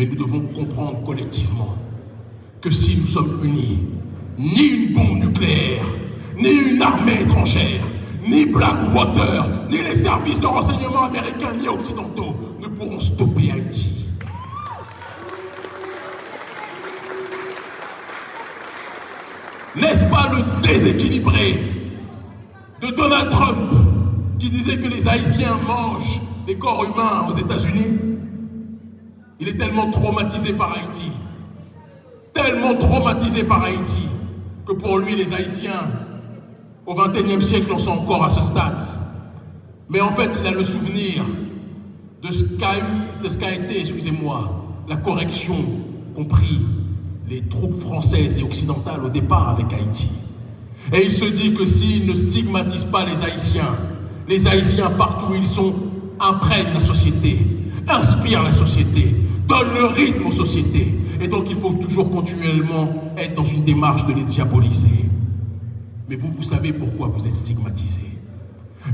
Mais nous devons comprendre collectivement que si nous sommes unis, ni une bombe nucléaire, ni une armée étrangère, ni Blackwater, ni les services de renseignement américains ni occidentaux ne pourront stopper Haïti. N'est-ce pas le déséquilibré de Donald Trump qui disait que les Haïtiens mangent des corps humains aux États-Unis? Il est tellement traumatisé par Haïti, que pour lui, les Haïtiens, au XXIe siècle, en sont encore à ce stade. Mais en fait, il a le souvenir de ce qu'a été, excusez-moi, la correction qu'ont pris les troupes françaises et occidentales au départ avec Haïti. Et il se dit que s'il ne stigmatise pas les Haïtiens partout où ils sont, imprègnent la société, inspirent la société, donnent le rythme aux sociétés. Et donc il faut toujours continuellement être dans une démarche de les diaboliser. Mais vous savez pourquoi vous êtes stigmatisé.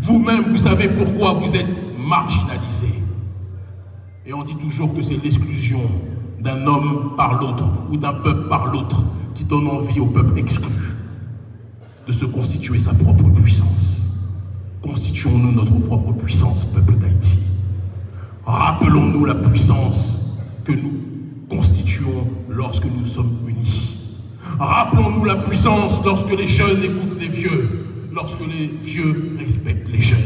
Vous-même, vous savez pourquoi vous êtes marginalisé. Et on dit toujours que c'est l'exclusion d'un homme par l'autre ou d'un peuple par l'autre qui donne envie au peuple exclu de se constituer sa propre puissance. Constituons-nous notre propre puissance, peuple d'Haïti. Rappelons-nous la puissance que nous constituons lorsque nous sommes unis. Rappelons-nous la puissance lorsque les jeunes écoutent les vieux, lorsque les vieux respectent les jeunes.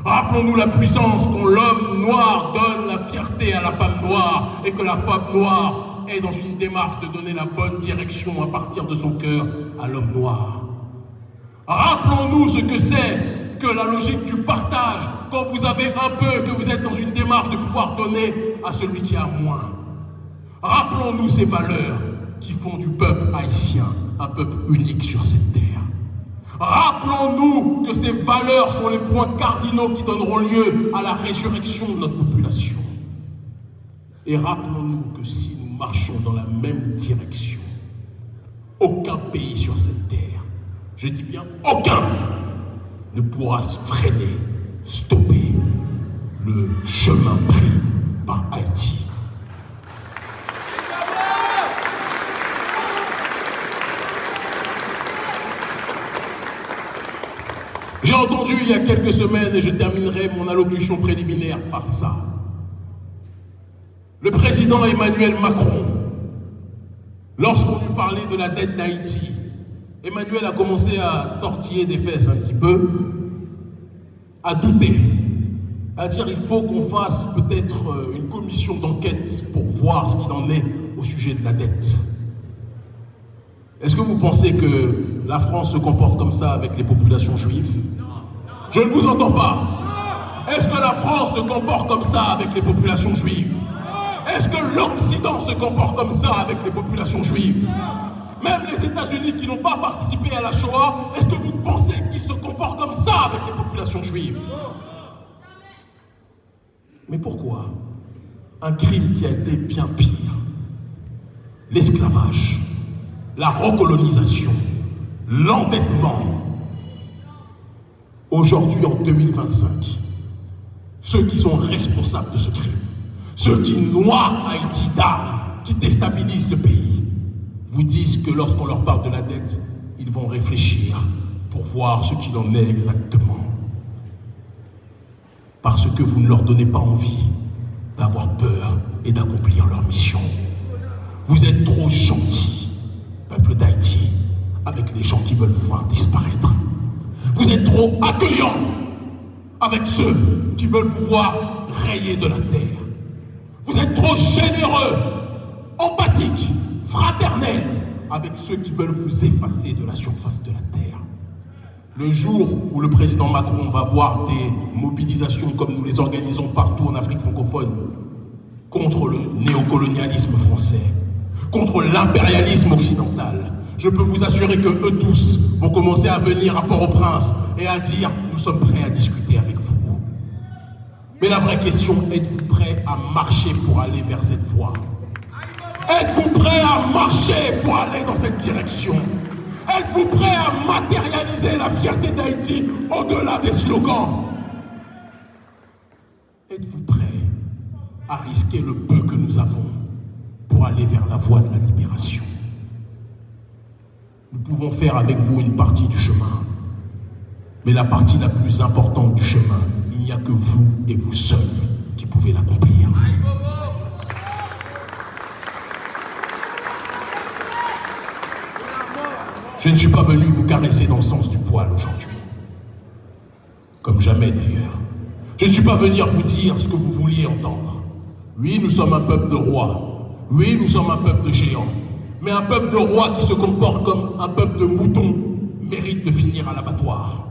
Rappelons-nous la puissance quand l'homme noir donne la fierté à la femme noire et que la femme noire est dans une démarche de donner la bonne direction à partir de son cœur à l'homme noir. Rappelons-nous ce que c'est que la logique du partage quand vous avez un peu, que vous êtes dans une démarche de pouvoir donner à celui qui a moins. Rappelons-nous ces valeurs qui font du peuple haïtien un peuple unique sur cette terre. Rappelons-nous que ces valeurs sont les points cardinaux qui donneront lieu à la résurrection de notre population. Et rappelons-nous que si nous marchons dans la même direction, aucun pays sur cette terre, je dis bien aucun, ne pourra se freiner, stopper le chemin pris par Haïti. J'ai entendu il y a quelques semaines, et je terminerai mon allocution préliminaire par ça, le président Emmanuel Macron, lorsqu'on lui parlait de la dette d'Haïti, Emmanuel a commencé à tortiller des fesses un petit peu, à douter, à dire il faut qu'on fasse peut-être une commission d'enquête pour voir ce qu'il en est au sujet de la dette. Est-ce que vous pensez que la France se comporte comme ça avec les populations juives? Je ne vous entends pas. Est-ce que la France se comporte comme ça avec les populations juives? Est-ce que l'Occident se comporte comme ça avec les populations juives? Même les États-Unis qui n'ont pas participé à la Shoah, est-ce que vous pensez qu'ils se comportent comme ça avec les populations juives? Mais pourquoi un crime qui a été bien pire, l'esclavage, la recolonisation, l'endettement, aujourd'hui en 2025, ceux qui sont responsables de ce crime, ceux qui noient Haïti d'armes, qui déstabilisent le pays, vous disent que lorsqu'on leur parle de la dette, ils vont réfléchir pour voir ce qu'il en est exactement. Parce que vous ne leur donnez pas envie d'avoir peur et d'accomplir leur mission. Vous êtes trop gentils, peuple d'Haïti, avec les gens qui veulent vous voir disparaître. Vous êtes trop accueillants avec ceux qui veulent vous voir rayer de la terre. Vous êtes trop généreux, empathiques, fraternels avec ceux qui veulent vous effacer de la surface de la terre. Le jour où le président Macron va voir des mobilisations comme nous les organisons partout en Afrique francophone contre le néocolonialisme français, contre l'impérialisme occidental, je peux vous assurer que eux tous vont commencer à venir à Port-au-Prince et à dire « nous sommes prêts à discuter avec vous ». Mais la vraie question, êtes-vous prêts à marcher pour aller vers cette voie? Êtes-vous prêts à marcher pour aller dans cette direction? Êtes-vous prêts à matérialiser la fierté d'Haïti au-delà des slogans? Êtes-vous prêts à risquer le peu que nous avons pour aller vers la voie de la libération. Nous pouvons faire avec vous une partie du chemin, mais la partie la plus importante du chemin, il n'y a que vous et vous seuls qui pouvez l'accomplir. Je ne suis pas venu vous caresser dans le sens du poil aujourd'hui. Comme jamais d'ailleurs. Je ne suis pas venu vous dire ce que vous vouliez entendre. Oui, nous sommes un peuple de rois. Oui, nous sommes un peuple de géants. Mais un peuple de rois qui se comporte comme un peuple de moutons mérite de finir à l'abattoir.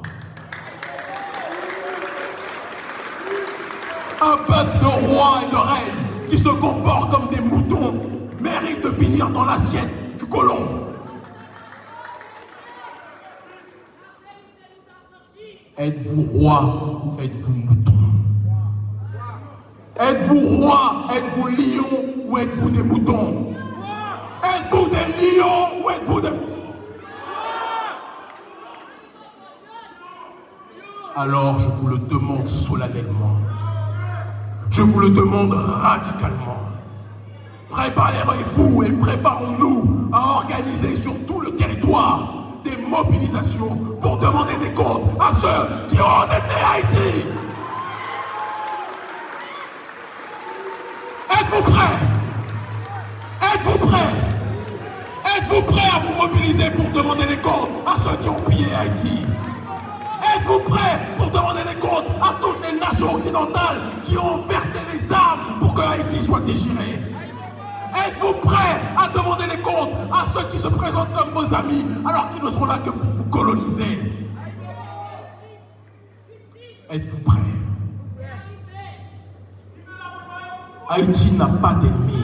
Un peuple de rois et de reines qui se comporte comme des moutons mérite de finir dans l'assiette du colon. Êtes-vous roi ou êtes-vous mouton? Êtes-vous roi, êtes-vous lion ou êtes-vous des moutons? Êtes-vous des lions ou êtes-vous des... Alors je vous le demande solennellement. Je vous le demande radicalement. Préparez-vous et préparons-nous à organiser sur tout le territoire des mobilisations pour demander des comptes à ceux qui ont endetté Haïti. Êtes-vous prêts? Êtes-vous prêts? Êtes-vous prêts à vous mobiliser pour demander des comptes à ceux qui ont pillé Haïti? Êtes-vous prêts pour demander des comptes à toutes les nations occidentales qui ont versé les armes pour que Haïti soit déchiré? Êtes-vous prêts à demander des comptes à ceux qui se présentent comme vos amis alors qu'ils ne sont là que pour vous coloniser? Êtes-vous prêts? Haïti n'a pas d'ennemi.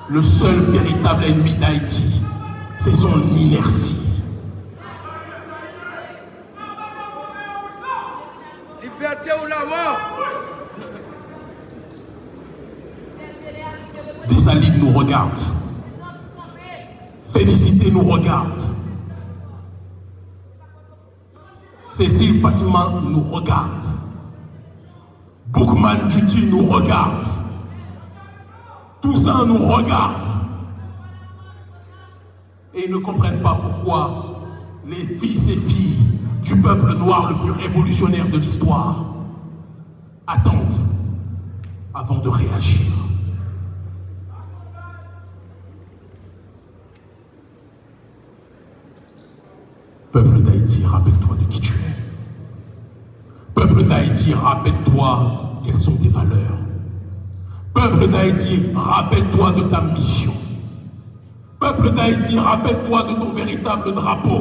Le seul véritable ennemi d'Haïti, c'est son inertie. Liberté ou la mort? Dessalines nous regarde. Félicité nous regarde. Cécile Fatima nous regarde. Boukman Duty nous regarde. Toussaint nous regarde. Et ils ne comprennent pas pourquoi les fils et filles du peuple noir le plus révolutionnaire de l'histoire attendent avant de réagir. Peuple d'Haïti, rappelle-toi de qui tu es. Peuple d'Haïti, rappelle-toi quelles sont tes valeurs. Peuple d'Haïti, rappelle-toi de ta mission. Peuple d'Haïti, rappelle-toi de ton véritable drapeau.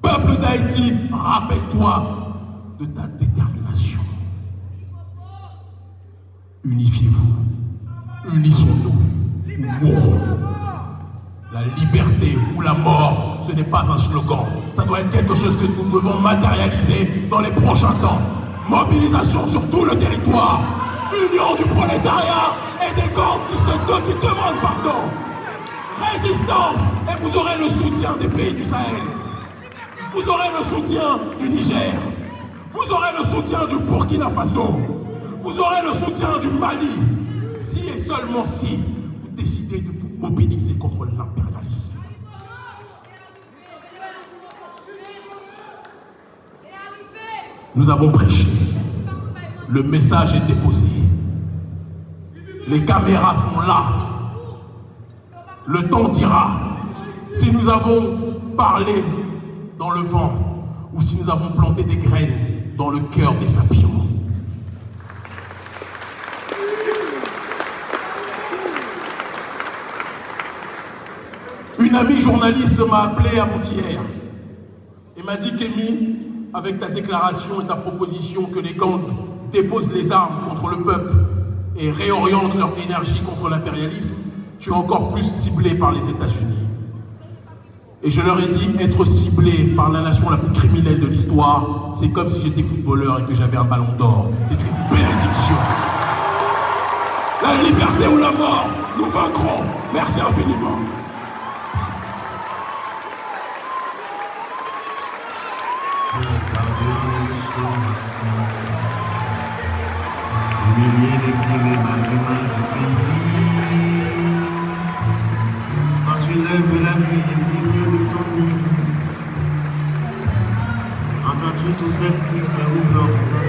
Peuple d'Haïti, rappelle-toi de ta détermination. Unifiez-vous, unissons-nous, nous mourrons. La liberté ou la mort, ce n'est pas un slogan. Ça doit être quelque chose que nous devons matérialiser dans les prochains temps. Mobilisation sur tout le territoire. Union du prolétariat et des gangs qui demandent pardon. Résistance, et vous aurez le soutien des pays du Sahel. Vous aurez le soutien du Niger. Vous aurez le soutien du Burkina Faso. Vous aurez le soutien du Mali. Si et seulement si vous décidez de vous mobiliser contre l'impérialisme. Nous avons prêché. Le message est déposé. Les caméras sont là. Le temps dira si nous avons parlé dans le vent ou si nous avons planté des graines dans le cœur des sapiens. Une amie journaliste m'a appelé avant-hier et m'a dit qu'Émi, avec ta déclaration et ta proposition que les gangs déposent les armes contre le peuple et réorientent leur énergie contre l'impérialisme, tu es encore plus ciblé par les États-Unis. Et je leur ai dit, être ciblé par la nation la plus criminelle de l'histoire, c'est comme si j'étais footballeur et que j'avais un ballon d'or. C'est une bénédiction. La liberté ou la mort, nous vaincrons. Merci infiniment. Milliers d'exilés mal du pays. lève la nuit, exilé de ton nid. Entends-tu tous ces cris, ces rouleurs de ton